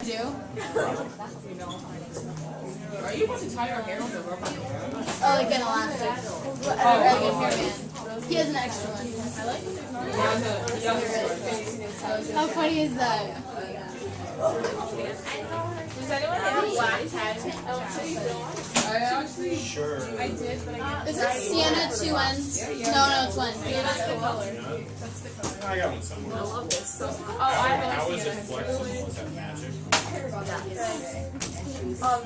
Do? Are you supposed to tie your hair with a rubber band? Oh, like an elastic. Like a hairband. He has an extra one. I like it. How funny is that? Does anyone have a black tattoo? I actually. Sure. I did, but I got. Is it Sienna 2 ends? No, it's 1. Sienna's the color. I got one somewhere. I love this. So, oh, I How like is it flexible? Is that magic?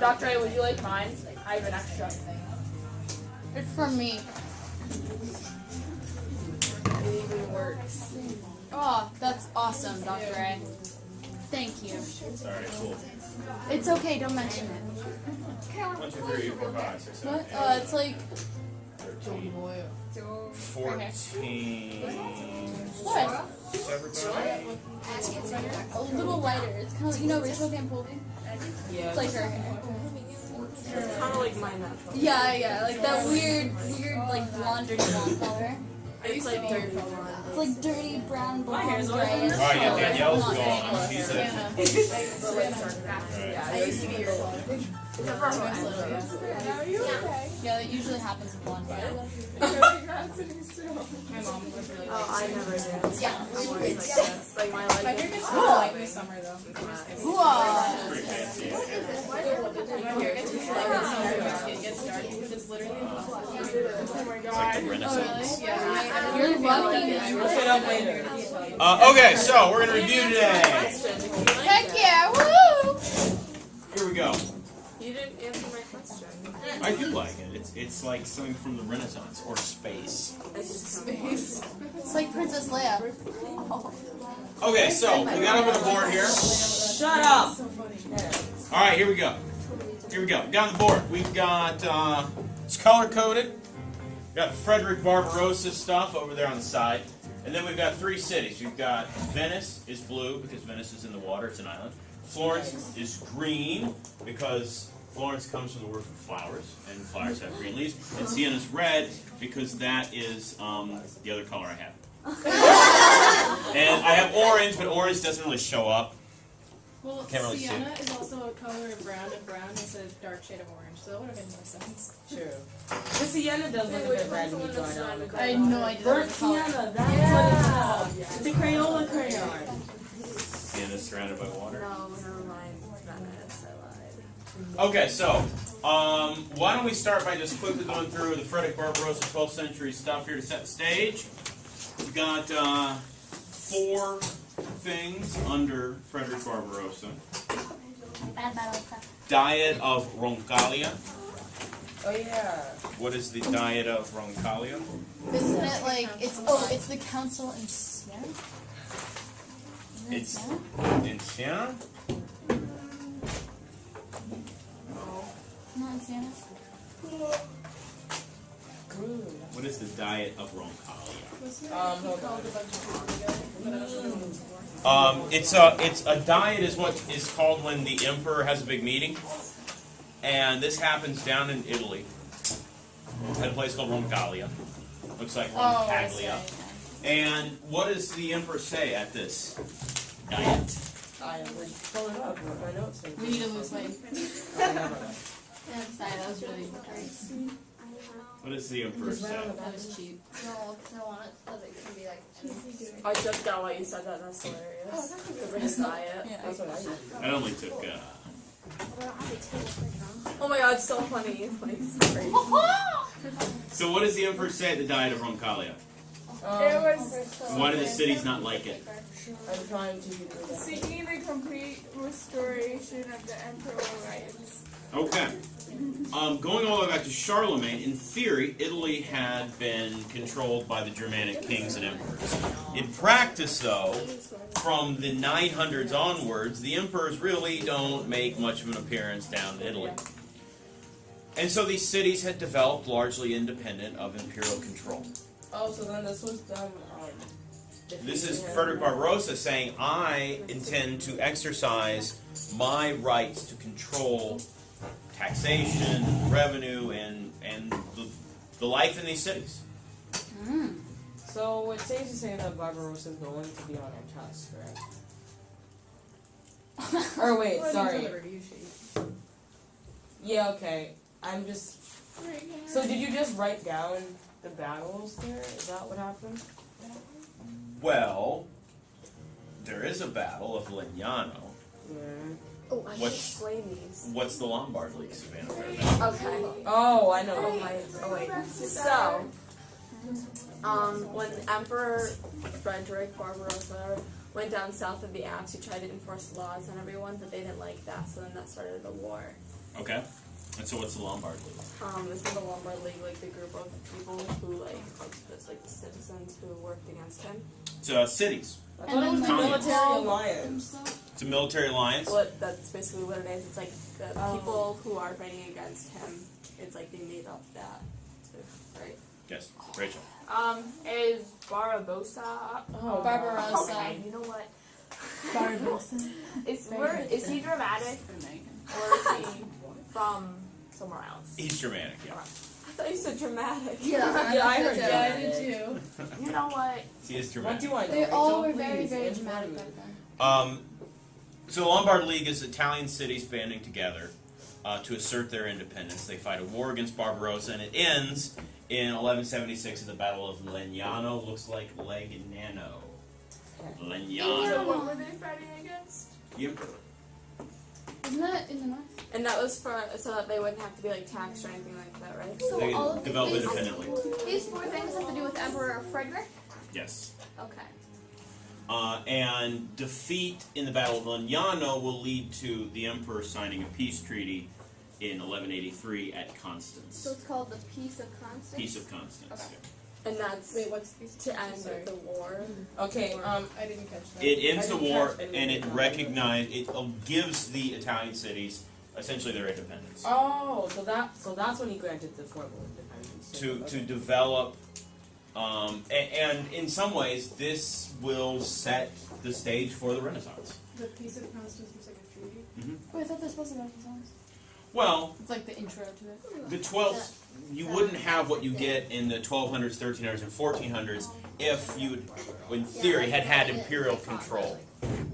Dr. A, would you like mine? I have an extra. It's from me. It even works. Oh, that's awesome, Dr. A. Thank you. Sorry, cool. It's okay, don't mention it. 1, 2, 3, 4, 5, 6, 7, What? 8, It's like, 13, 14. what? Is everybody? A little lighter. It's kind of like, you know Rachel Van Polding? Yeah. It's like her hair. It's kind of like mine natural. Yeah, like that weird, like blonde, dirty blonde color. It's like dirty blonde. It's like dirty brown, blonde, hair's gray. always- Oh, yeah, Danielle's Not gone. Danielle. She's a... Yeah, I used to be your color. Yeah, that usually happens with blonde hair. My mom was really. Oh, I never did. Yeah. I'm always like this. Like my life. My hair gets really light in the summer though. Whoa. Pretty fancy. My hair gets really light in the summer. My skin gets dark. It's literally. Oh my It's like the god. Renaissance. Yeah. You're lucky. Look it up later. Okay, so we're going to review today. Heck yeah, woo! Here we go. You didn't answer my question. I do like it. It's like something from the Renaissance or space. It's just space. It's like Princess Leia. Okay, so we got up on the board here. Shut up. All right, here we go. Here we go. We got on the board. We've got it's color coded. We've got Frederick Barbarossa stuff over there on the side, and then we've got 3 cities. We've got Venice is blue because Venice is in the water. It's an island. Florence is green because Florence comes from the word for flowers, and flowers have green leaves. And Sienna's red because that is the other color I have. And I have orange, but orange doesn't really show up. Well, Can't really see it. Sienna is also a color of brown, and brown is a dark shade of orange, so that would have made more sense. True. The sienna does look a bit red when you draw it on the I had no idea. Burnt sienna, that's what it's called. It's a Crayola crayon. Sienna's surrounded by water. No, never mind. It's Venice. I lied. Okay, so why don't we start by just quickly going through the Frederick Barbarossa 12th century stuff here to set the stage. We've got 4 things under Frederick Barbarossa. Diet of Roncaglia. Oh yeah. What is the Diet of Roncaglia? Isn't it like, it's the council in Siena? It's in Siena? Not in Siena? What is the Diet of Roncaglia? It's a diet is what is called when the emperor has a big meeting, and this happens down in Italy at a place called Roncaglia. Looks like Roncaglia. And what does the emperor say at this diet? I would pull it up. What my notes say. We need to lose weight. Yeah, sorry, that was really great. What does the emperor say? That was cheap. No, because I want it so that it can be like. I just got what you said. That's hilarious. The British diet. That's what I did. I only took. Oh my god, so funny. Like, sorry. So what does the emperor say at the Diet of Roncaglia? Why do the cities not like it? I'm trying to do that. Seeking the complete restoration of the emperor rights. Okay. Going all the way back to Charlemagne, in theory, Italy had been controlled by the Germanic kings and emperors. In practice, though, from the 900s onwards, the emperors really don't make much of an appearance down in Italy. And so these cities had developed largely independent of imperial control. Oh, so then this was done. This is Frederick Barbarossa saying, I intend to exercise my rights to control taxation, revenue, and the life in these cities. So it's safe to say that Barbarossa is going to be on our task, correct? Or wait, Well, it's on sorry. the review sheet. Yeah, okay. I'm just. So did you just write down the battles there? Is that what happened? Well, there is a battle of Legnano. Yeah. Oh, I should What's- explain these. What's the Lombard League, Savannah? Okay. Oh, I know. Oh wait. So, when Emperor Frederick Barbarossa went down south of the Alps, he tried to enforce laws on everyone, but they didn't like that, so then that started the war. Okay. And so what's the Lombard League? This is the Lombard League, like the group of people who it's like the citizens who worked against him. It's cities. I thought it was the Italians. military alliance. It's a military alliance. Well, that's basically what it is. It's like the people who are fighting against him. It's like they made up that, too, right? Yes, Rachel. Is Barbarossa? Oh, Barbarossa. Okay, you know what? Barbarossa. Is he dramatic or is he from somewhere else? He's Germanic, yeah. I thought you said dramatic. Yeah, I heard Yeah, that. I did too. You know what? He is What Germanic. do I know? They Rachel? all were very, Please, very inform dramatic me. back then. So the Lombard League is Italian cities banding together to assert their independence. They fight a war against Barbarossa, and it ends in 1176 at the Battle of Legnano. Looks like Legnano. Legnano. What were they fighting against? Yep. Isn't that in the north? And that was for so that they wouldn't have to be like taxed or anything like that, right? So They all of developed these, independently. these four things have to do with Emperor Frederick? Yes. Okay. And defeat in the Battle of Legnano will lead to the Emperor signing a peace treaty in 1183 at Constance. So it's called the Peace of Constance? Peace of Constance. Okay. And that's Wait, what's to end Sorry. the war. Okay, I didn't catch that. It ends I the didn't war catch any and of it that. gives the Italian cities essentially their independence Oh, so that's when he granted the formal independence. to develop. And in some ways, this will set the stage for the Renaissance. The Peace of Constance was like a treaty. Wait, I thought they're supposed to go to songs. Well, It's like the intro to it. the 12th, you wouldn't have what you get in the 1200s, 1300s, and 1400s if you, in theory, had imperial control.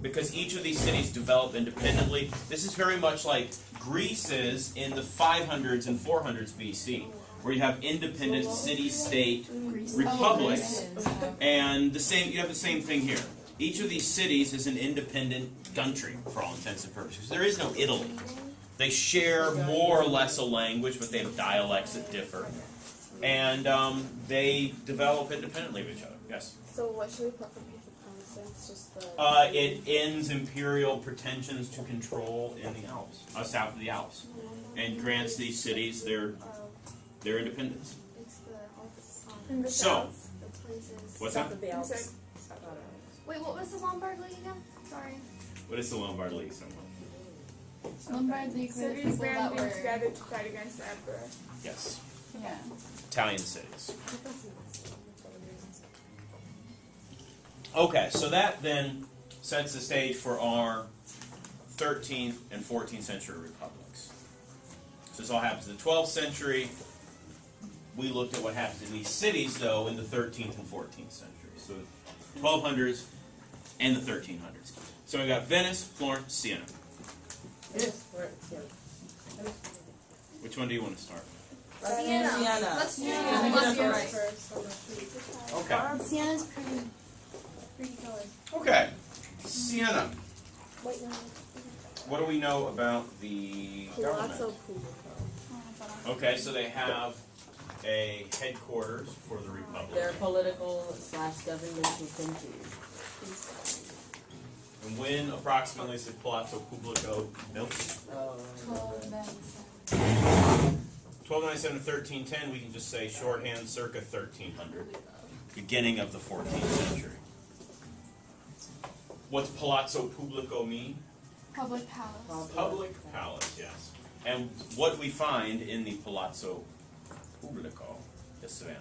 Because each of these cities develop independently. This is very much like Greece is in the 500s and 400s BC, where you have independent city-state republics, and you have the same thing here. Each of these cities is an independent country for all intents and purposes. There is no Italy. They share more or less a language, but they have dialects that differ, and they develop independently of each other. Yes. So what should we put for Peace of Constance? Just the It ends imperial pretensions to control in the Alps, south of the Alps, and grants these cities their independence. It's In the So, south. the places. what's south that? of the Alps. Wait, what was the Lombard League again? Sorry. What is the Lombard League? Someone? Lombard League were the Cities people that banding were... together to fight against the emperor. Yes. Yeah. Italian cities. Okay, so that then sets the stage for our 13th and 14th century republics. So this all happens in the 12th century. We looked at what happens in these cities, though, in the 13th and 14th century. So 1200s and the 1300s. So we got Venice, Florence, Siena. Which one do you want to start with? Siena. Let's do Yeah. Let's Yeah. right. First on the sheet. Okay. Siena's pretty color. Okay. Siena. Wait, no. What do we know about the government? Palazzo Pubblico. Okay, so they have a headquarters for the Republic. Their political/governmental country. And when approximately is the Palazzo Pubblico built? 1297 to 1310, we can just say shorthand circa 1300. Beginning of the 14th century. What's Palazzo Pubblico mean? Public palace. Public palace, yes. And what we find in the Palazzo Pubblico, yes, Savannah?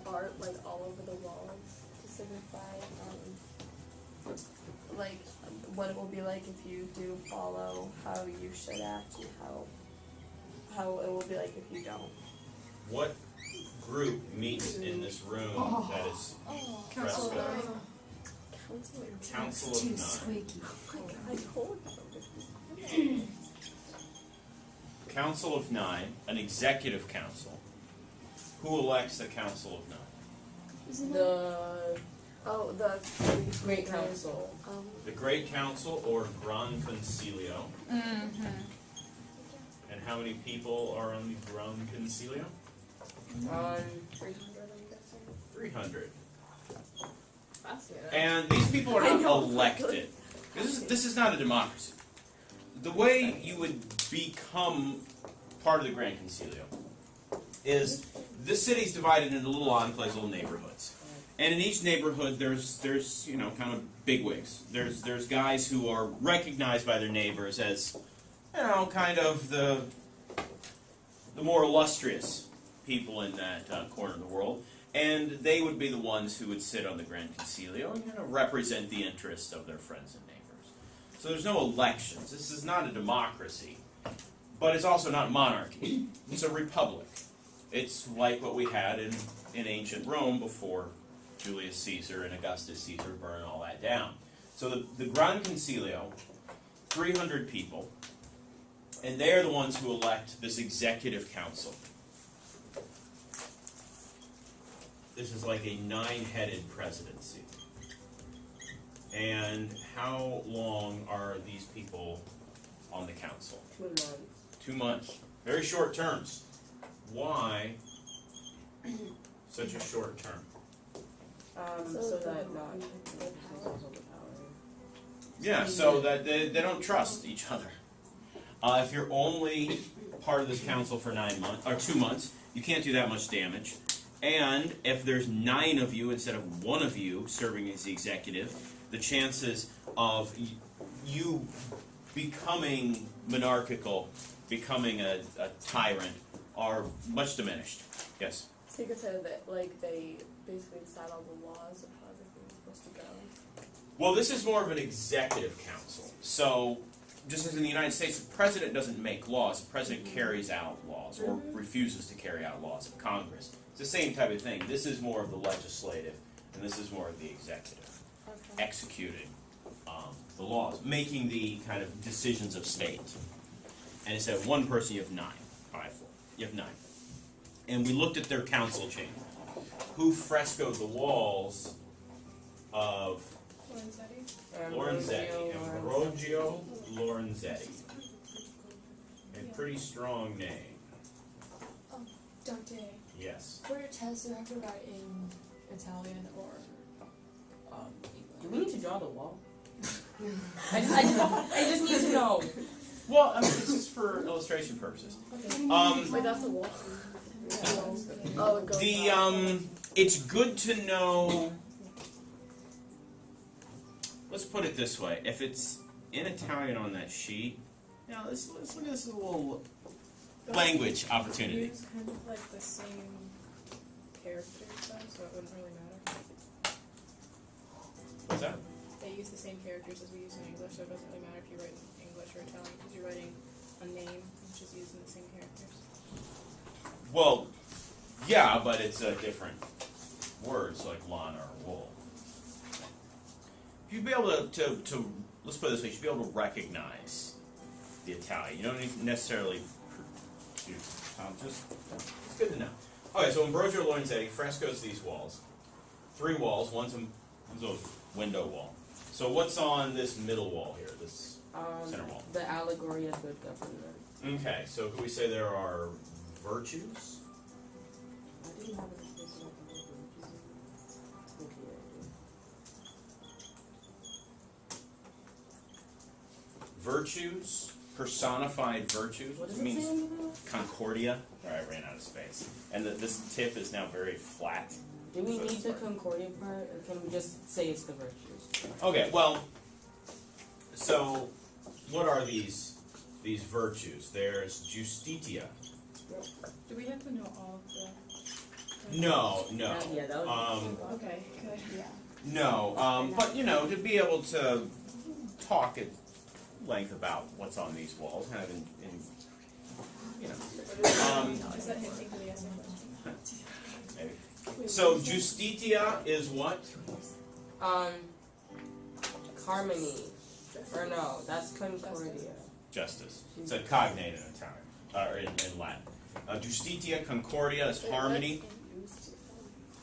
Art like all over the walls to signify like what it will be like if you do follow how you should act and how it will be like if you don't. What group meets in this room that is Council of fresco? Nine. Council. Council of Nine. Oh my God, I told you. Council of 9, an executive council. Who elects the Council of 9? The Oh, the Great Council. The Great Council or Gran Concilio. Mm-hmm. And how many people are on the Gran Concilio? 300, I'm guessing. 300. Fascinating. And these people are I not know. elected. This is not a democracy. The way you would become part of the Grand Concilio is this city's divided into little enclaves, little neighborhoods. And in each neighborhood there's kind of bigwigs. There's guys who are recognized by their neighbors as, kind of the more illustrious people in that corner of the world. And they would be the ones who would sit on the Grand Concilio and represent the interests of their friends and neighbors. So there's no elections. This is not a democracy, but it's also not a monarchy. It's a republic. It's like what we had in ancient Rome before Julius Caesar and Augustus Caesar burned all that down. So the Gran Concilio, 300 people, and they're the ones who elect this executive council. This is like a 9-headed presidency. And how long are these people on the council? 2 months. 2 months. Very short terms. Why such a short term? So that not overpowered. Yeah, so that they don't trust each other. If you're only part of this council for 9 months or 2 months, you can't do that much damage. And if there's 9 of you instead of 1 of you serving as the executive, the chances of you becoming monarchical, becoming a tyrant, are much diminished. Yes? So you could say that, like, they basically decide all the laws of how everything's supposed to go. Well, this is more of an executive council. So, just as in the United States, the president doesn't make laws. The president carries out laws or refuses to carry out laws of Congress. It's the same type of thing. This is more of the legislative, and this is more of the executive. Okay. Executing the laws, making the kind of decisions of state. And instead of 1 person, you have 9. 5, 4. You have 9. And we looked at their council chamber. Who frescoed the walls of Lorenzetti? Ambrogio Lorenzetti. A pretty strong name. Dante. Yes. For your test, do you have to write in Italian or Do we need to draw the wall? I just need to know. Well, I mean, this is for illustration purposes. Wait, that's a wall. Oh, it goes up. It's good to know. Let's put it this way: if it's in Italian on that sheet, let's look at this little language opportunity. Use kind of like the same characters though, so it wouldn't really matter. What's that? They use the same characters as we use in English, so it doesn't really matter if you write in English or Italian because you're writing a name which is using the same characters. Well, yeah, but it's a different words like lawn or wool. You'd be able to let's put it this way: you should be able to recognize the Italian. You don't need necessarily produce. Just it's good to know. Okay, so Ambrogio Lorenzetti frescoes these walls. 3 walls. One's a window wall. So what's on this middle wall here? This center wall. The allegory of good government. Okay, so could we say there are virtues? I didn't have a space about the virtues. Okay, Virtues, personified virtues. What does It it means say in the middle? Concordia. All right, I ran out of space. And this tip is now very flat. Do we So need it's the hard. Concordia part, or can we just say it's the virtues? Okay, well, so what are these virtues? There's justitia. Do we have to know all of the? No. Yeah, that would Okay, good. No, but to be able to talk at length about what's on these walls, kind of in Is that hinting to the essay question? maybe. So justitia is what? Harmony. Or no, that's Concordia. justice. It's a cognate in Italian, or in Latin. Justitia Concordia is harmony.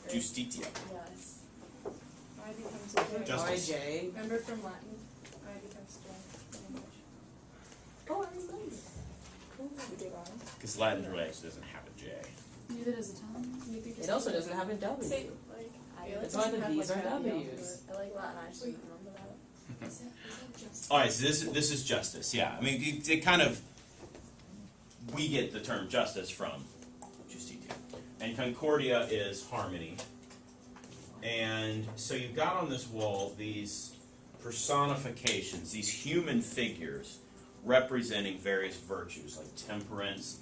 Justitia. Yes. I becomes J. Justice. IJ. Remember from Latin? I becomes J in English. Oh, I remember. We did on. Because Latin really actually doesn't have a J. Neither does Italian. You could It just also doesn't have a W. See, like, I Yeah, That's it why doesn't the have, V's like, are happy W's. I like Latin. I just didn't remember that. Is that just All right, so this is justice. Yeah, I mean, it kind of, we get the term justice from justitia, and concordia is harmony. And so you've got on this wall these personifications, these human figures representing various virtues like temperance,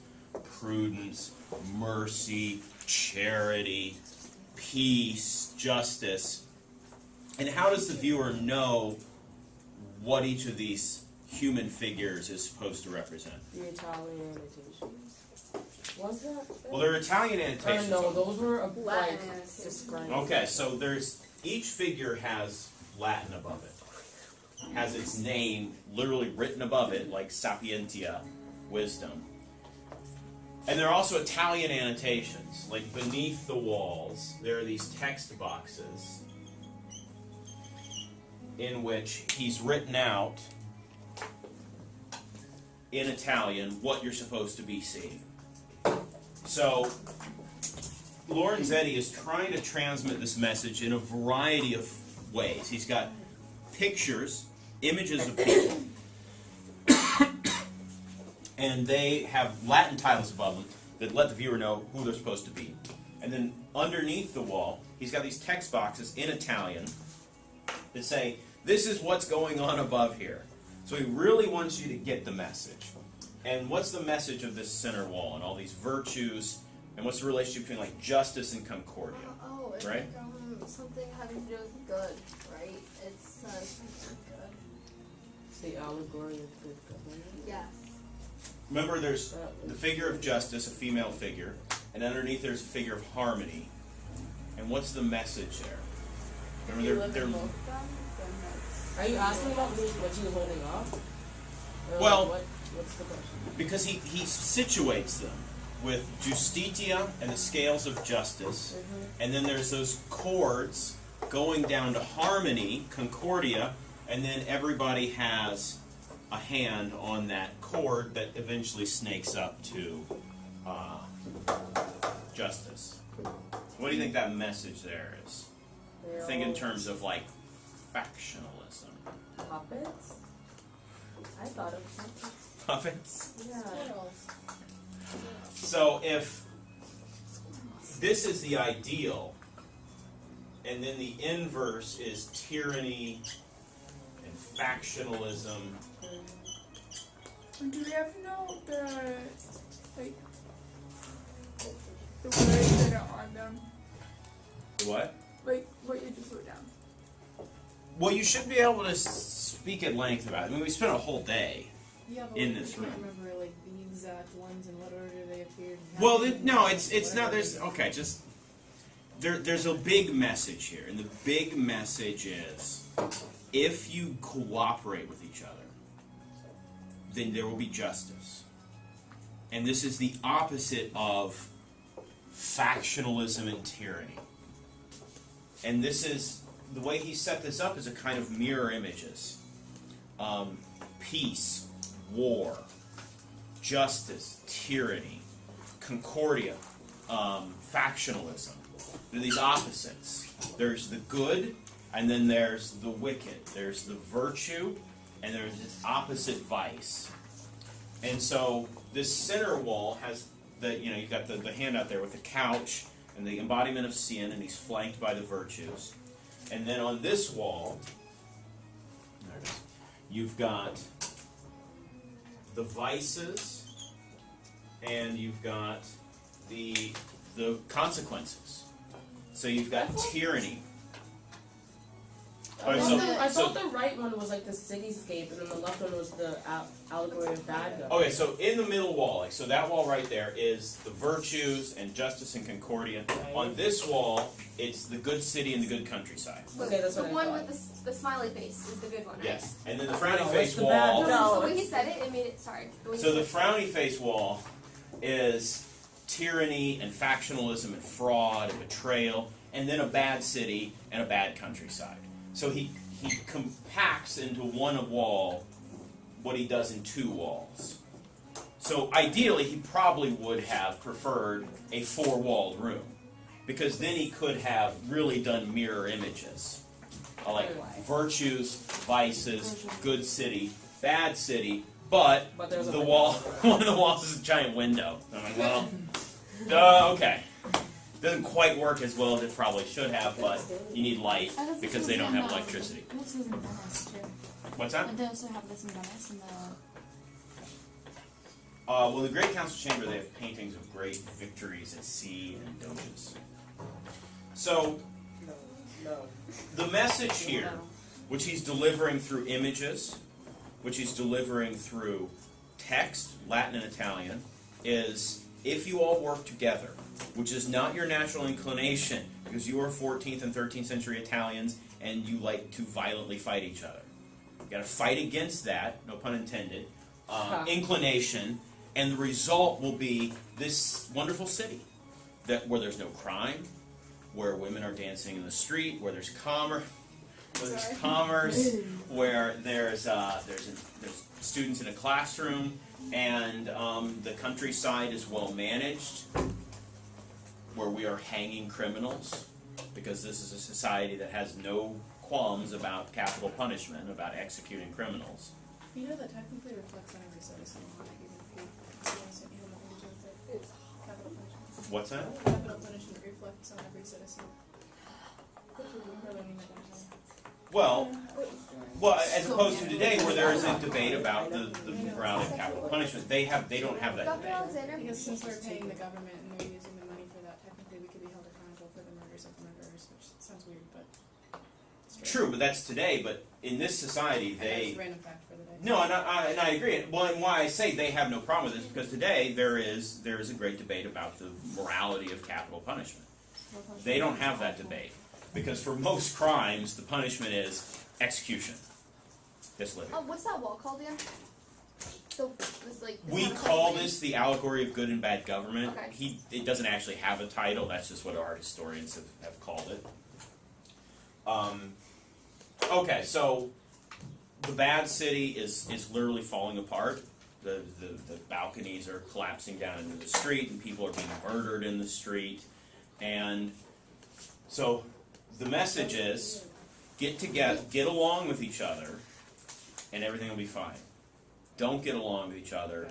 prudence, mercy, charity, peace, justice. And how does the viewer know what each of these human figures is supposed to represent? The Italian annotations. Was that? Well, there are Italian annotations. no, on- those were Latin like annotations. described. Okay, so there's each figure has Latin above it, has its name literally written above it, like sapientia, wisdom. And there are also Italian annotations, like beneath the walls. There are these text boxes in which he's written out in Italian what you're supposed to be seeing. So Lorenzetti is trying to transmit this message in a variety of ways. He's got pictures, images of people, and they have Latin titles above them that let the viewer know who they're supposed to be. And then underneath the wall, he's got these text boxes in Italian that say, this is what's going on above here. So he really wants you to get the message. And what's the message of this center wall and all these virtues, and what's the relationship between like justice and concordia? Oh, it's Right? like something having to do with good, right? It's something good. It's the allegory of good government. Yes. Remember, there's the figure of justice, a female figure, and underneath there's a figure of harmony. And what's the message there? If you Remember, live they're in both of them, then that's. Are you asking about what you were holding up? Or Well- what's the question? because he situates them with justitia and the scales of justice, and then there's those chords going down to harmony, concordia, and then everybody has a hand on that chord that eventually snakes up to justice. What do you think that message there is? They're Think in all terms of like factionalism. Puppets? I thought it was puppets. Puppets? Yeah. So if this is the ideal, and then the inverse is tyranny and factionalism. Do we ever know the words that are on them? What? Like what you just wrote down. Well, you should be able to speak at length about it. I mean, we spent a whole day. Yeah, but In we this can't room. remember like the exact ones and what order they appeared. and Well, how no, they- it's not. whatever There's they- okay. Just there's a big message here, and the big message is if you cooperate with each other, then there will be justice. And this is the opposite of factionalism and tyranny. And this is the way he set this up is a kind of mirror images. Peace, war, justice, tyranny, concordia, factionalism. They're these opposites. There's the good, and then there's the wicked. There's the virtue, and there's this opposite vice. And so this center wall has the, you've got the handout there with the couch and the embodiment of sin, and he's flanked by the virtues. And then on this wall, there it is, you've got the vices, and you've got the consequences. So you've got tyranny. Alright, I so thought the right one was like the cityscape, and then the left one was the allegory of bad guys. okay, so in the middle wall, like so that wall right there is the virtues and justice and concordia. On this wall, it's the good city and the good countryside. Okay, that's The what I one thought. with the smiley face is the good one, right? Yes, and then the No, frowny it's face the bad wall. one. No, No, the way he it's- said it made it. Sorry. way he So the said frowny face wall is tyranny and factionalism and fraud and betrayal, and then a bad city and a bad countryside. So he compacts into one wall what he does in two walls. So ideally, he probably would have preferred a four-walled room, because then he could have really done mirror images, like virtues, vices, good city, bad city, but there's a the window. wall, one of the walls is a giant window. I'm like, well, okay. Doesn't quite work as well as it probably should have, but you need light because they don't have electricity. This is in Venice too. What's that? And they also have this in Venice in the. Well, the Great Council Chamber, they have paintings of great victories at sea and doges. So, No. the message here, which he's delivering through images, which he's delivering through text, Latin and Italian, is if you all work together, which is not your natural inclination, because you are 14th and 13th century Italians and you like to violently fight each other. You've got to fight against that, no pun intended, inclination, and the result will be this wonderful city that where there's no crime, where women are dancing in the street, where there's commerce, where there's students in a classroom, and the countryside is well managed, where we are hanging criminals, because this is a society that has no qualms about capital punishment, about executing criminals. You know that technically reflects on every citizen. Capital punishment. What's that? Capital punishment reflects on every citizen. Or learning that one time. Well, as opposed to today, where there is a debate about the morality of capital punishment, they don't have that Dr. debate. Alexander. Because since we're paying the government and they're using the money for that, technically we could be held accountable for the murders of the murderers, which sounds weird, but it's True, but that's today. But in this society, I know it's they a random fact for the day. no, and I agree. Well, and why I say they have no problem with this because today there is a great debate about the morality of capital punishment. They don't have that debate because for most crimes, the punishment is execution. Just living. What's that wall called again? So it's like. it's We not a call building. this the allegory of good and bad government. Okay. It doesn't actually have a title. That's just what art historians have called it. Okay, so the bad city is literally falling apart. The balconies are collapsing down into the street, and people are being murdered in the street. And so the message is, get together, get along with each other, and everything will be fine. Don't get along with each other,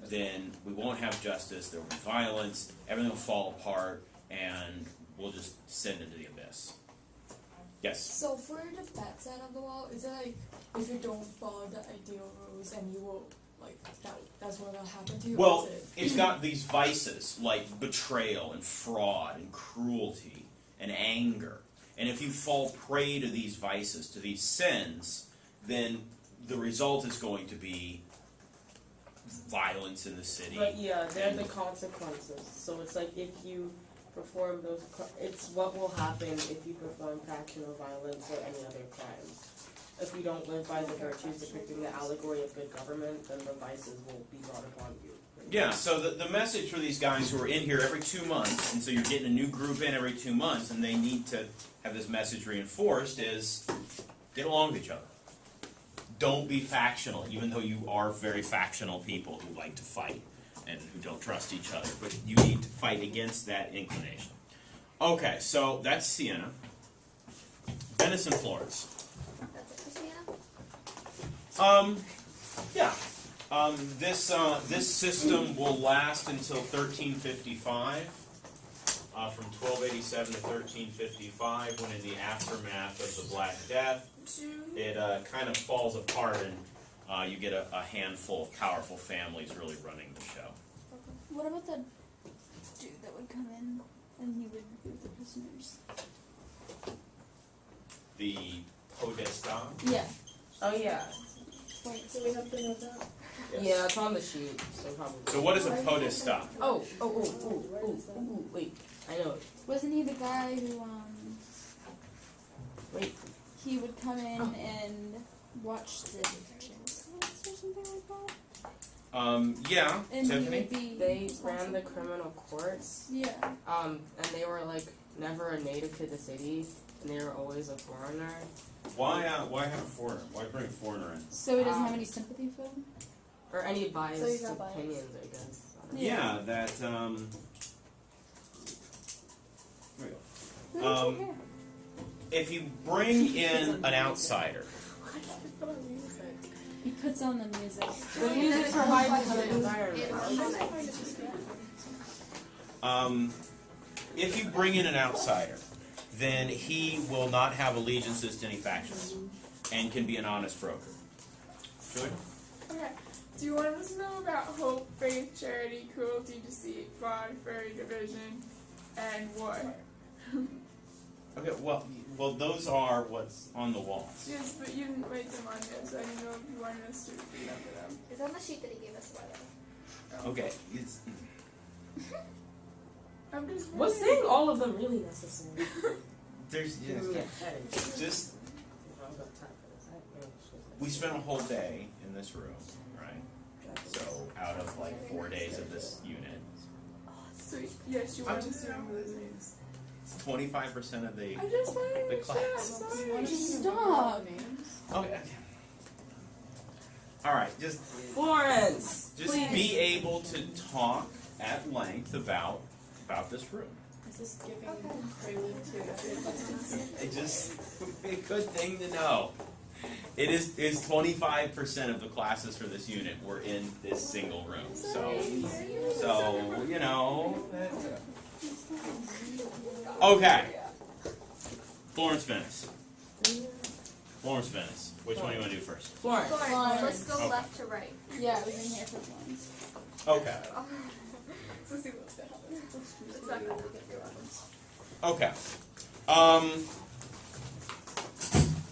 then we won't have justice, there will be violence, everything will fall apart, and we'll just descend into the abyss. Yes? So for the bad side of the wall, is it like if you don't follow the ideal rules and you will like that's what will happen to you? Well, or is it? it's got these vices like betrayal and fraud and cruelty and anger. And if you fall prey to these vices, to these sins, then the result is going to be violence in the city. But yeah, they're the consequences. So it's like if you perform those, it's what will happen if you perform factional violence or any other crimes. If you don't live by the virtues depicting the allegory of good government, then the vices will be brought upon you. Yeah, so the message for these guys who are in here every 2 months, and so you're getting a new group in every 2 months, and they need to have this message reinforced, is get along with each other. Don't be factional, even though you are very factional people who like to fight and who don't trust each other. But you need to fight against that inclination. Okay, so that's Siena. Venice and Florence. That's it for Siena? Yeah. This system will last until 1355. From 1287 to 1355, when in the aftermath of the Black Death, it kind of falls apart and you get a handful of powerful families really running the show. What about the dude that would come in and he would be with the prisoners? The Podesta. Yeah. Oh yeah. Do we have to know that? Yeah, it's on the sheet, so probably. So what is a podesta? Wait. I know it. Wasn't he the guy who Wait. he would come in and watch the chess or something like that? Yeah, And he Tiffany? would be They ran the criminal courts, Yeah. and they were like never a native to the city, and they were always a foreigner. Why have a foreigner? Why bring a foreigner in? So he doesn't have any sympathy for them? Or any biased So he's not biased. opinions, I guess. I don't know. Yeah, that, here we go. If you bring in an outsider, He puts on the music. The music provides an environment. if you bring in an outsider, then he will not have allegiances to any factions and can be an honest broker. Julie? Okay. Do you want us to know about hope, faith, charity, cruelty, deceit, fraud, fury, division, and war? Okay, well, those are what's on the walls. Yes, but you didn't write them on here, so I didn't know if you wanted us to remember them. It's on the sheet that he gave us, by the way. Okay, it's, I'm just Was wondering. saying all of them really necessary? there's, Give me a headache. just, we spent a whole day in this room, right? So, out of like 4 days of this unit, Sweet. Yes, you want us to remember those names. it's 25% of the, I just wanted to the make sure. I'm class. sorry. Stop. Okay. Alright, just Florence! Please. be able to talk at length about this room. Is this giving prelude to the questions? It just a good thing to know. It is 25% of the classes for this unit were in this single room. So you know. Okay. Florence Venice. Florence Venice. Which one do you want to do first? Florence. Florence, let's go Okay. left to right. Yeah, we've been here for once. Okay. Let's see what's that. It's not gonna make it Okay.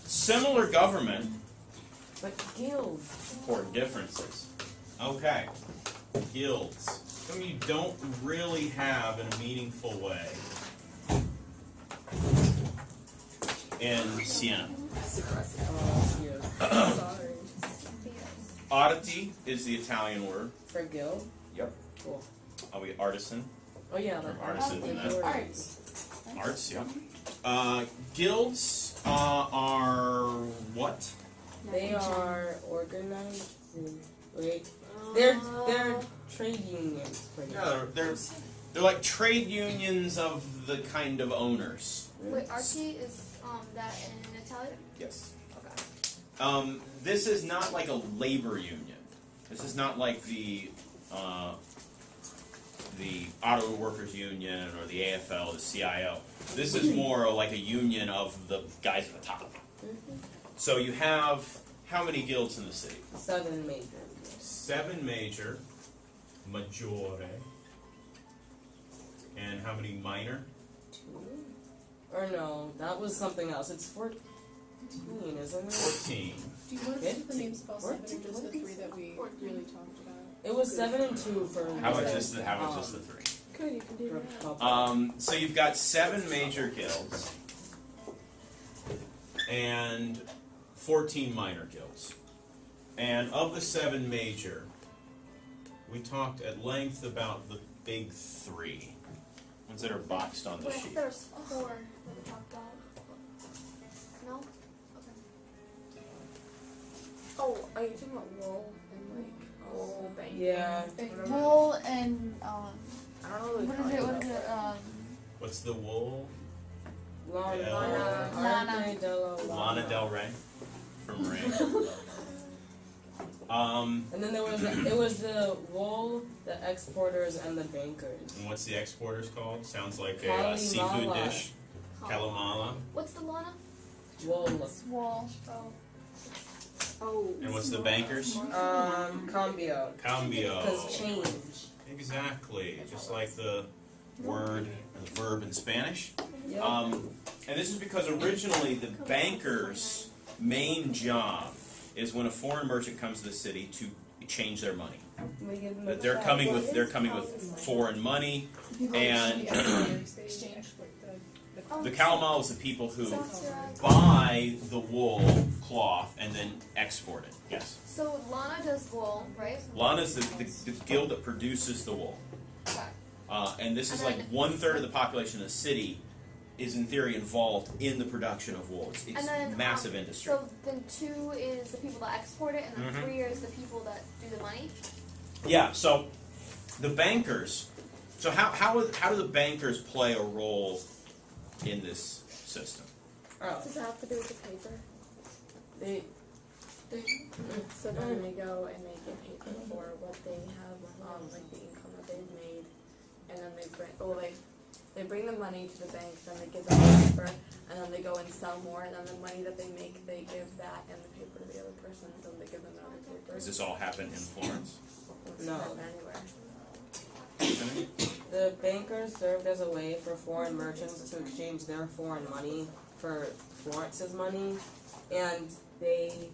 Similar government But guilds. or differences. Okay. Guilds. Some you don't really have in a meaningful way in Siena. Sorry. Oddity is the Italian word. For guild? Yep. Cool. Are we artisan? Oh yeah, Or like artisans in that? Arts. Arts, yeah. Guilds are what? They are organized. Wait. They're trade unions. Pretty much. Yeah, they're like trade unions of the kind of owners. Wait, Archie is that in Italian? Yes. Okay. This is not like a labor union. This is not like the Auto Workers Union or the AFL, the CIO. This is more like a union of the guys at the top. So you have how many guilds in the city? 7 major. 7 major, maggiore, and how many minor? 2? Or no, that was something else. It's 14, isn't it? 14. Do you want us to put the 15? names of all 7 or just the 3 that we really talked about? It was 7 and 2 for. How about just the 3? Good, you can do that. Republic. So you've got 7 major guilds and 14 minor guilds. And of the 7 major, we talked at length about the big 3, ones that are boxed on the Wait, sheet. there's 4 that we talked about. No? Okay. Oh, are you talking about wool and like wool bank? Yeah. Wool and I don't know. what is it? What's the wool? Lana. Lana. Arte della Lana Del Rey from Ray. And then it was the wool, the exporters, and the bankers. And what's the exporters called? Sounds like a seafood Kalimala. dish. Kalamala. What's the Lana? Wool. wool. Oh. And what's the bankers? Cambio. Cambio. Because change. Exactly. Just like the word, the verb in Spanish. Yep. And this is because originally the bankers main job is when a foreign merchant comes to the city to change their money. We give them That a they're check. coming with foreign money, and Exchange Oh, the Kalamal is the people who sounds right. buy the wool cloth and then export it. Yes. So Lana does wool, right? Lana is the guild that produces the wool. Okay. And this is And like then- 1/3 of the population of the city is in theory involved in the production of wool. It's And then, massive industry. So then 2 is the people that export it, and then Mhm. 3 is the people that do the money. Yeah, so the bankers, so how do the bankers play a role in this system? Oh. Does it have to do with the paper? They, So then they go and they get paper for what they have, like the income that they've made, and then they bring the money to the bank, then they give them the paper, and then they go and sell more, and then the money that they make, they give that and the paper to the other person, and then they give them another paper. Does this all happen in Florence? It's No. not anywhere. the bankers served as a way for foreign merchants to exchange their foreign money for Florence's money, and they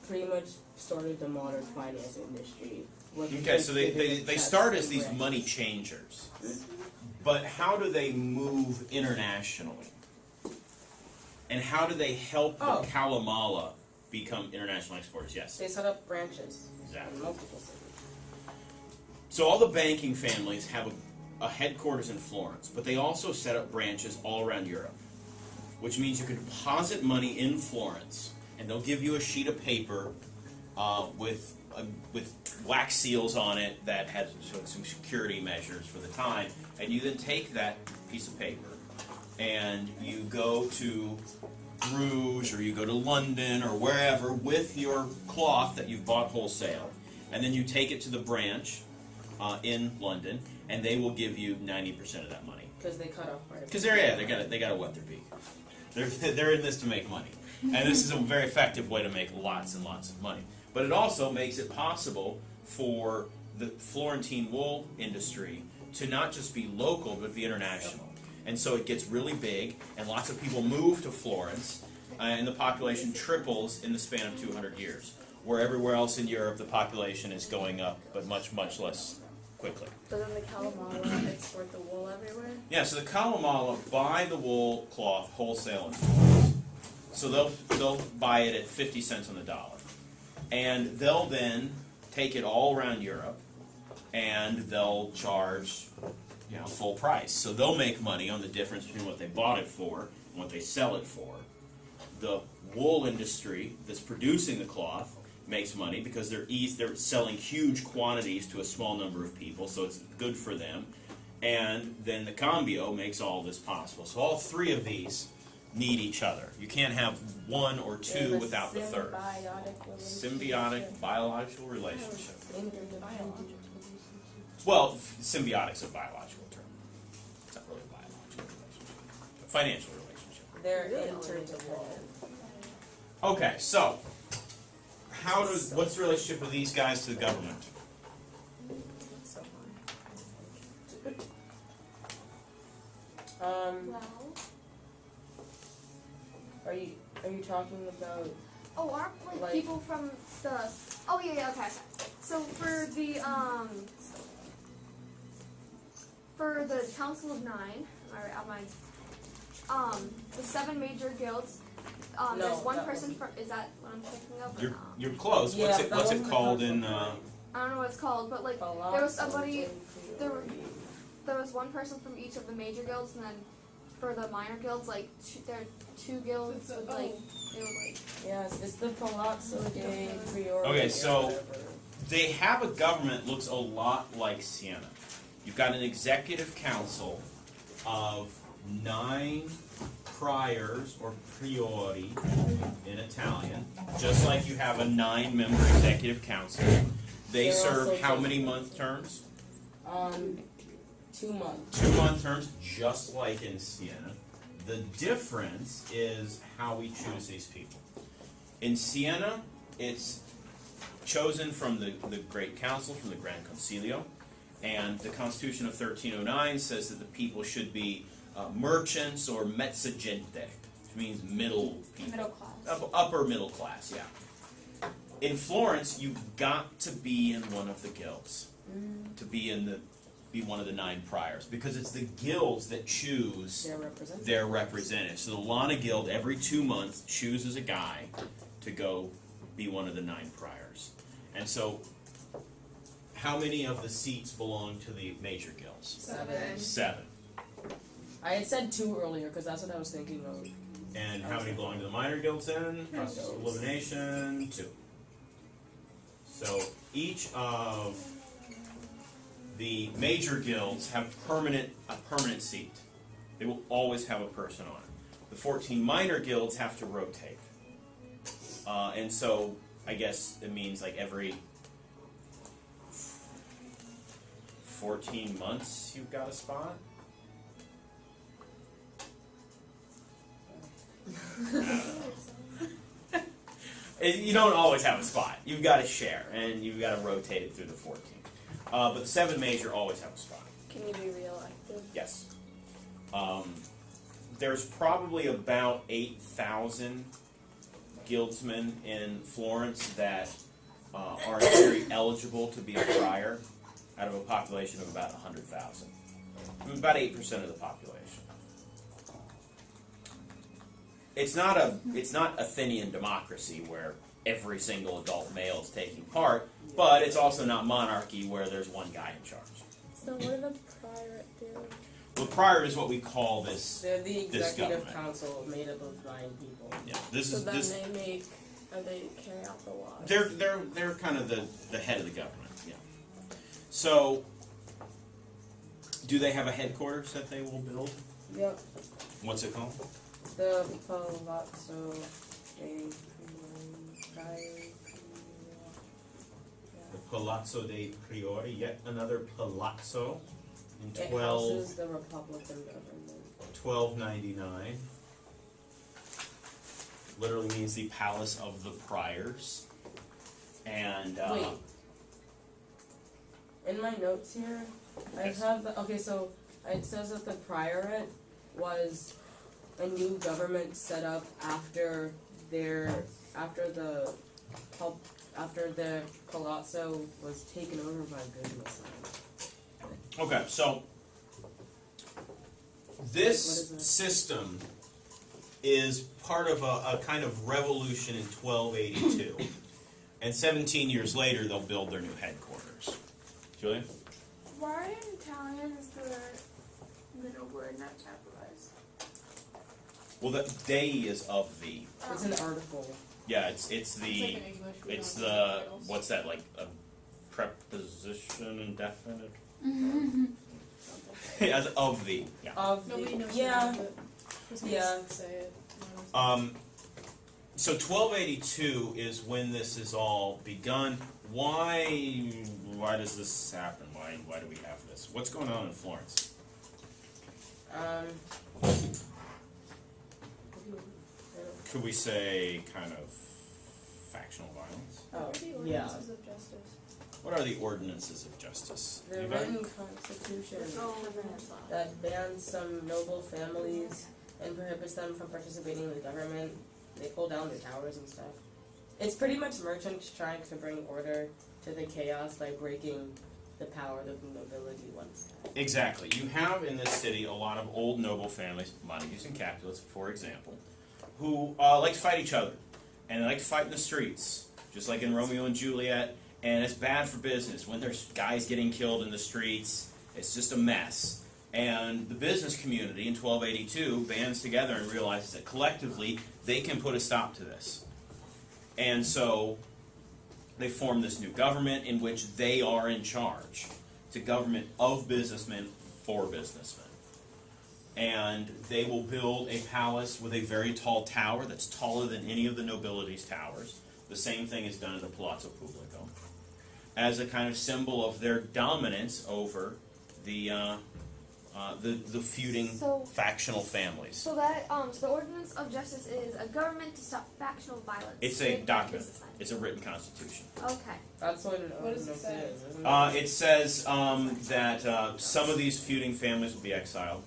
pretty much started the modern finance industry. Okay, so they start as these money changers. But how do they move internationally? And how do they help the Oh. Kalamala become international exporters? Yes. They set up branches Exactly. in multiple cities. So all the banking families have a headquarters in Florence, but they also set up branches all around Europe, which means you can deposit money in Florence, and they'll give you a sheet of paper with wax seals on it that has some security measures for the time, and you then take that piece of paper and you go to Bruges or you go to London or wherever with your cloth that you've bought wholesale, and then you take it to the branch in London, and they will give you 90% of that money. Because they cut off part of it. Because they got to wet their beak. They're in this to make money, and this is a very effective way to make lots and lots of money. But it also makes it possible for the Florentine wool industry to not just be local but be international. And so it gets really big, and lots of people move to Florence, and the population triples in the span of 200 years. Where everywhere else in Europe, the population is going up, but much, much less quickly. So then the Kalamala export the wool everywhere? Yeah, so the Kalamala buy the wool cloth wholesale in Florence. So they'll buy it at 50 cents on the dollar. And they'll then take it all around Europe, and they'll charge full price. So they'll make money on the difference between what they bought it for and what they sell it for. The wool industry that's producing the cloth makes money because they're selling huge quantities to a small number of people, so it's good for them. And then the cambio makes all this possible. So all three of these need each other. You can't have one or two without the third. Symbiotic biological relationship. Well, symbiotic's a biological term. It's not really a biological relationship. A financial relationship. They're interdependent. Okay, so what's the relationship of these guys to the government? Well. Are you talking about? Oh, aren't Like- people from the? Oh yeah, okay. So for the Council of Nine, the 7 major guilds. No, There's one that person wasn't. from. Is that what I'm thinking of? Or You're no? close. Yeah, What's that it wasn't called the in? I don't know what it's called, but like there was somebody. There was one person from each of the major guilds, and then for the minor guilds, like there are 2 guilds with like they were like. Yes, it's the Palazzo dei Priori. Okay, or so- whatever. They have a government looks a lot like Siena. You've got an executive council of 9 priors or priori in Italian, just like you have a 9-member executive council. They They're serve also how just- many month terms? 2 months. 2-month terms, just like in Siena. The difference is how we choose these people. In Siena, it's chosen from the Great Council, from the Grand Concilio, and the Constitution of 1309 says that the people should be merchants or mezza gente, which means middle people. Middle class. Upper middle class, yeah. In Florence, you've got to be in one of the guilds to be one of the 9 priors, because it's the guilds that choose their representatives. So the Lana Guild every 2 months chooses a guy to go be one of the 9 priors. And so, how many of the seats belong to the major guilds? 7. 7. I had said 2 earlier because that's what I was thinking of. And how many belong to the minor guilds then? Process of elimination, 2. So each of the major guilds have a permanent seat. They will always have a person on it. The 14 minor guilds have to rotate. And so I guess it means like every 14 months you've got a spot. You don't always have a spot. You've got to share, and you've got to rotate it through the 14. But the 7 major always have a spot. Can you be re-elected? Yes. There's probably about 8,000 guildsmen in Florence that are very eligible to be a prior out of a population of about 100,000. About 8% of the population. It's not Athenian democracy where every single adult male is taking part, but it's also not monarchy where there's one guy in charge. So what do the priorate do? Well, prior is what we call this. They're the This executive government. council made up of 9 people. Yeah, this So is then this. they carry out the laws. They're kind of the head of the government. Yeah. So, do they have a headquarters that they will build? Yep. What's it called? The Palazzo dei The Palazzo dei Priori. Yet another palazzo in It houses the Republican government. 1299. Literally means the palace of the priors. And Wait. In my notes here, I Yes. have so it says that the priorate was a new government set up after the palazzo was taken over by businessmen. okay, so What this is that? system is part of a kind of revolution in 1282. And 17 years later, they'll build their new headquarters. Julia? Why in Italian is the middle word not capitalized? Well, the dei is of the. It's an article. Yeah, it's the. It's like in English, we It's don't have the. titles. What's that, like a preposition indefinite? As of the. Yeah. Of Nobody the, knows yeah. that, but just Yeah. say it. So 1282 is when this is all begun. Why does this happen? Why do we have this? What's going on in Florence? Could we say kind of factional violence? Oh, What are the yeah. ordinances of justice? What are the ordinances of justice? The Anybody? written constitution Oh, that bans some noble families and prohibits them from participating in the government. They pull down their towers and stuff. It's pretty much merchants trying to bring order to the chaos by breaking the power that the nobility once had. Exactly. You have in this city a lot of old noble families, Montagues and Capulets, for example, who like to fight each other. And they like to fight in the streets, just like in Romeo and Juliet. And it's bad for business. When there's guys getting killed in the streets, it's just a mess. And the business community in 1282 bands together and realizes that collectively they can put a stop to this. And so they form this new government in which they are in charge. It's a government of businessmen for businessmen. And they will build a palace with a very tall tower that's taller than any of the nobility's towers. The same thing is done in the Palazzo Pubblico, as a kind of symbol of their dominance over the feuding factional families. So that so the ordinance of justice is a government to stop factional violence. It's a with document. businessmen. It's a written constitution. Okay. That's what an What does it ordinance say? is, isn't it? It says that some of these feuding families will be exiled.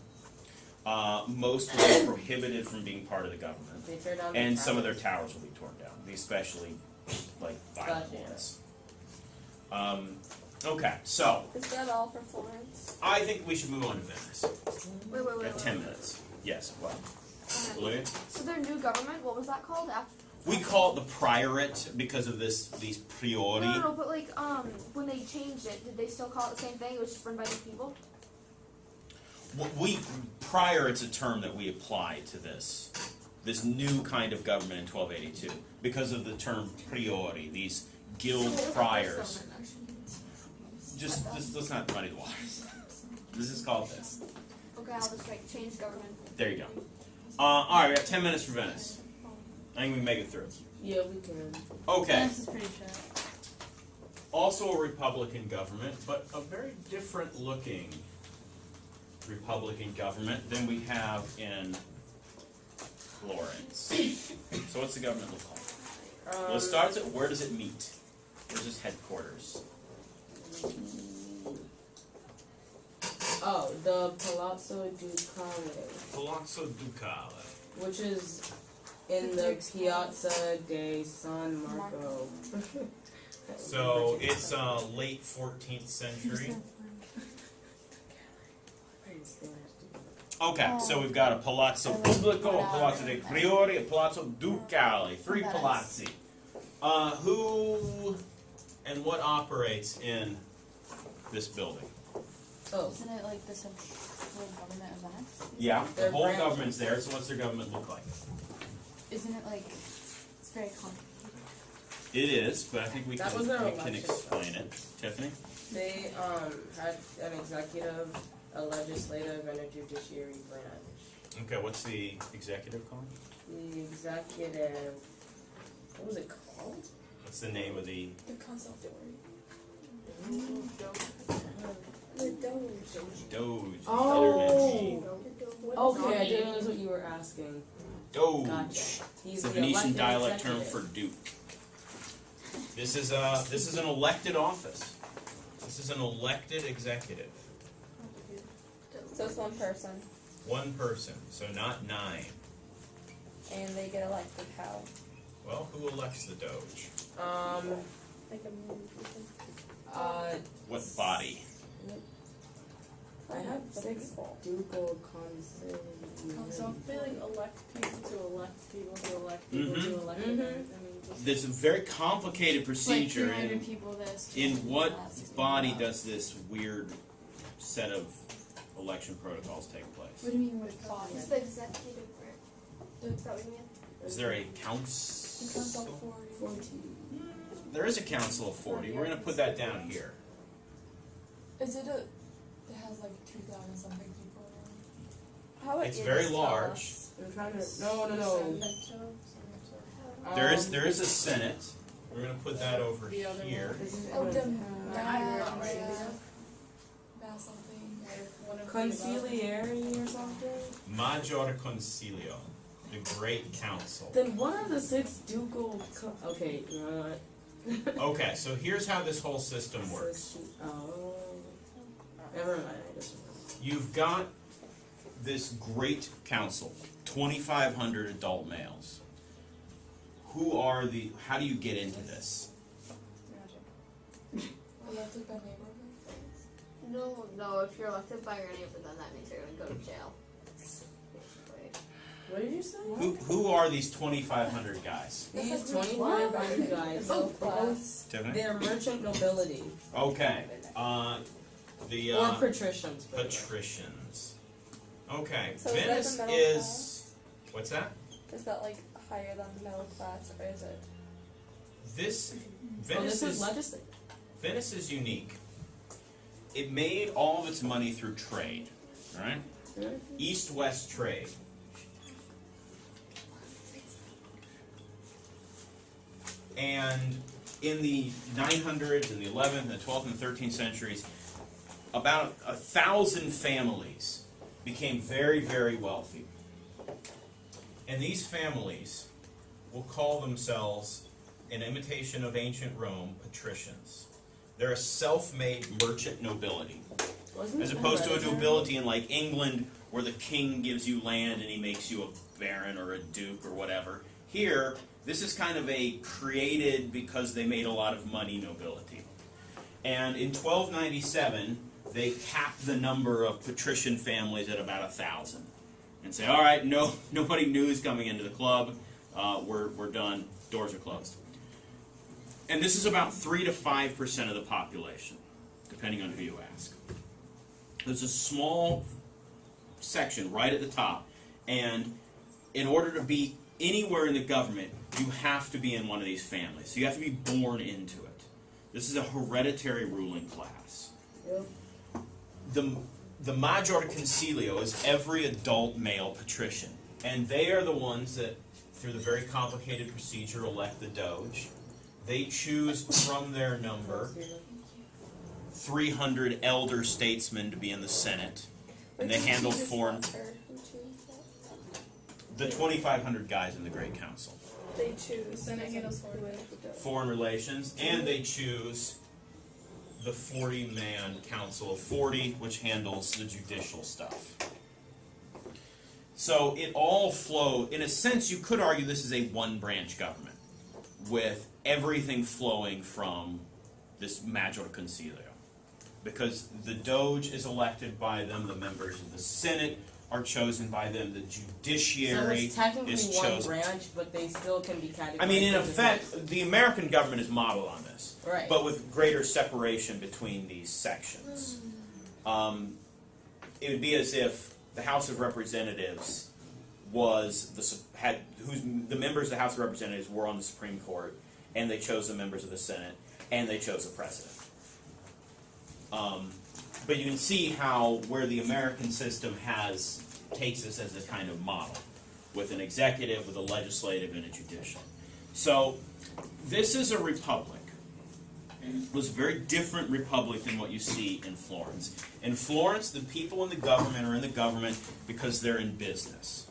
most will be prohibited from being part of the government. They tear down And the some of their towers. towers will be torn down, especially like violent Gotcha. ones. Okay, so Is that all for Florence? I think we should move on to Venice. Wait. We got 10 minutes. Yes, well, Olivia? So their new government, what was that called? We call it the priorate because of these priori. No, but like, when they changed it, did they still call it the same thing? It was just run by the people? Prior, it's a term that we apply to this new kind of government in 1282 because of the term priori, these guild priors. Just let's not muddy the waters. This is called this. Okay, I'll just like change government. There you go. All right, we got 10 minutes for Venice. I think we can make it through. Yeah, we can. Okay. This is pretty short. Also a Republican government, but a very different looking Republican government than we have in Florence. So what's the government look like? Well, it starts at where does it meet? Where's its headquarters? Oh, the Palazzo Ducale, Palazzo Ducale. which is in the Piazza de San Marco. So it's late 14th century. Okay, so we've got a Palazzo Pubblico, a Palazzo dei Priori, a Palazzo Ducale, 3 palazzi. Who and what operates in this building? Oh, Isn't it like the central government of Venice? Yeah, the Their whole branch. government's there, so what's their government look like? Isn't it like it's very complicated? It is, but I think we That can, was their we can election explain it. Tiffany? they had an executive, a legislative, and a judiciary branch. Okay, what's the executive called? The executive, what was it called? What's the name of the... The consultory. The Doge. Doge. Oh. What Okay, I didn't know what you were asking. Doge. Gotcha. It's He's a the Venetian elected dialect term executive. for duke. This is an elected office. This is an elected executive. So it's one person, One person, so not 9. and they get elected how? Well, who elects the Doge? Like a million people. What body? I have 6 ducal consiglieri. So they like elect people to elect people to elect people Mhm. to elect Mhm. others. I mean, just There's a very complicated Like procedure 300 in people this. in 200 what that, 60 body that. does this weird set of election protocols take What place? do you mean what body? It's the executive branch. Is that what you mean? Is there a The council council? 40. There is a council of 40. We're going to put that down here. Is it a? It has like 2,000 something people. How It's very tell large. us? I'm trying to. No. There is a Senate. We're going to put that over The other here. Oh, the Irish. mass something. One of the Consigliere or something? Maggior Concilio, the Great Council. Then what are the 6 ducal? Okay, you know what? Okay, so here's how this whole system works. Oh. Never mind. I just. You've got this great council, 2,500 adult males. How do you get into this? Elected by neighborhood. No, if you're elected by your neighbor, then that means you're gonna go to jail. Wait. What did you say? Who are these 2,500 guys? These 2,500 guys. Class. Tiffany? They're merchant nobility. Okay. The Or patricians. by the way. patricians. Okay. So is that Venice the middle is. What's that? Is that like higher than the middle class, or is it? This Oh, Venice this is is legislative. Venice is unique. It made all of its money through trade, right? Mhm. East-west trade. And in the 900s and the 11th and the 12th and the 13th centuries, about 1,000 families became very, very wealthy. And these families will call themselves, in imitation of ancient Rome, patricians. They're a self-made merchant nobility. As opposed to a nobility in like England, where the king gives you land and he makes you a baron or a duke or whatever. Here, this is kind of a created because they made a lot of money nobility. And in 1297, they capped the number of patrician families at about 1,000. And say, all right, nobody new is coming into the club. We're done. Doors are closed. And this is about 3 to 5% of the population, depending on who you ask. There's a small section right at the top, and in order to be anywhere in the government, you have to be in one of these families. So you have to be born into it. This is a hereditary ruling class. Yep. The Maggior Concilio is every adult male patrician, and they are the ones that, through the very complicated procedure, elect the Doge. They choose from their number 300 elder statesmen to be in the Senate, and they handle foreign. The 2,500 guys in the Great Council. They choose. The Senate handles Foreign relations, and they choose the 40-man Council of 40, which handles the judicial stuff. So it all flows. In a sense, you could argue this is a one-branch government, with everything flowing from this Maggior Concilio. Because the Doge is elected by them, the members of the Senate are chosen by them, the judiciary So it's technically is one chosen. branch, but they still can be categorized. I mean, in as a effect, the American government is modeled on this, Right. but with greater separation between these sections. It would be as if the House of Representatives was the members of the House of Representatives were on the Supreme Court, and they chose the members of the Senate, and they chose the president. But you can see how where the American system takes us as a kind of model, with an executive, with a legislative, and a judicial. So this is a republic. It was a very different republic than what you see in Florence. In Florence, the people in the government are in the government because they're in business,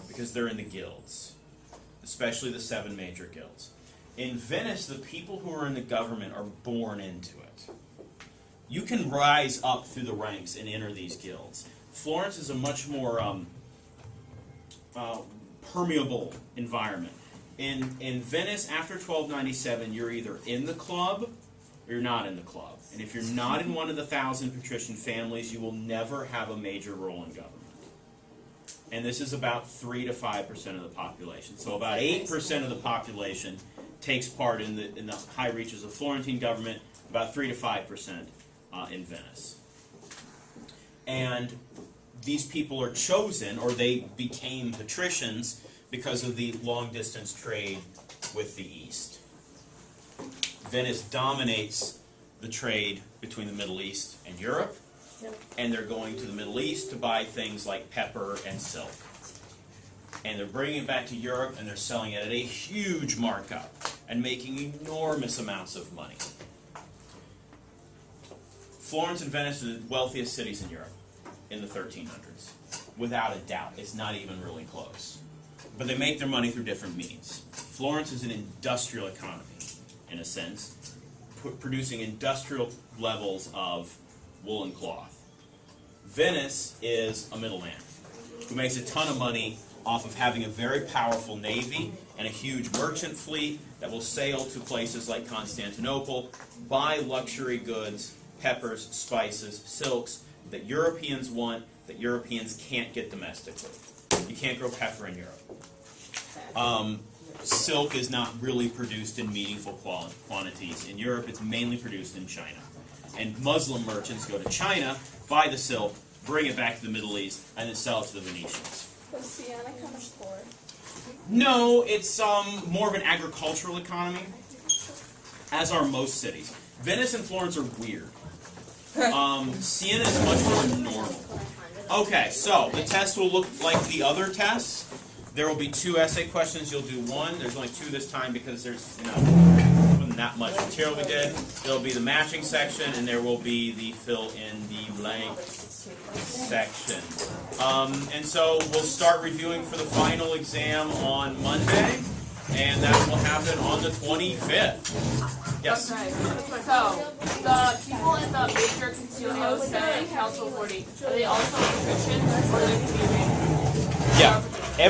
because they're in the guilds, especially the 7 major guilds. In Venice, the people who are in the government are born into it. You can rise up through the ranks and enter these guilds. Florence is a much more permeable environment. In Venice, after 1297, you're either in the club or you're not in the club. And if you're not in one of the 1,000 patrician families, you will never have a major role in government. And this is about 3 to 5% of the population. So about 8% of the population takes part in the high reaches of Florentine government, about 3 to 5% in Venice. And these people are chosen, or they became patricians, because of the long-distance trade with the East. Venice dominates the trade between the Middle East and Europe, and they're going to the Middle East to buy things like pepper and silk. And they're bringing it back to Europe, and they're selling it at a huge markup and making enormous amounts of money. Florence and Venice are the wealthiest cities in Europe in the 1300s. Without a doubt. It's not even really close. But they make their money through different means. Florence is an industrial economy, in a sense, producing industrial levels of wool and cloth. Venice is a middleman who makes a ton of money off of having a very powerful navy and a huge merchant fleet that will sail to places like Constantinople, buy luxury goods, peppers, spices, silks that Europeans want, that Europeans can't get domestically. You can't grow pepper in Europe. Silk is not really produced in meaningful quantities. In Europe, it's mainly produced in China. And Muslim merchants go to China, buy the silk, bring it back to the Middle East, and then sell it to the Venetians. Was Siena kind of poor? No, it's more of an agricultural economy, as are most cities. Venice and Florence are weird. Siena is much more normal. Okay, so the test will look like the other tests. There will be 2 essay questions. You'll do 1. There's only 2 this time because there's wasn't that much material we did. There'll be the matching section, and there will be the fill in the blank section. And so we'll start reviewing for the final exam on Monday, and that will happen on the 25th. Yes. Okay. So the people in the major concealed Senate and Council 40, are they also Christians or are they Canadian? Yeah.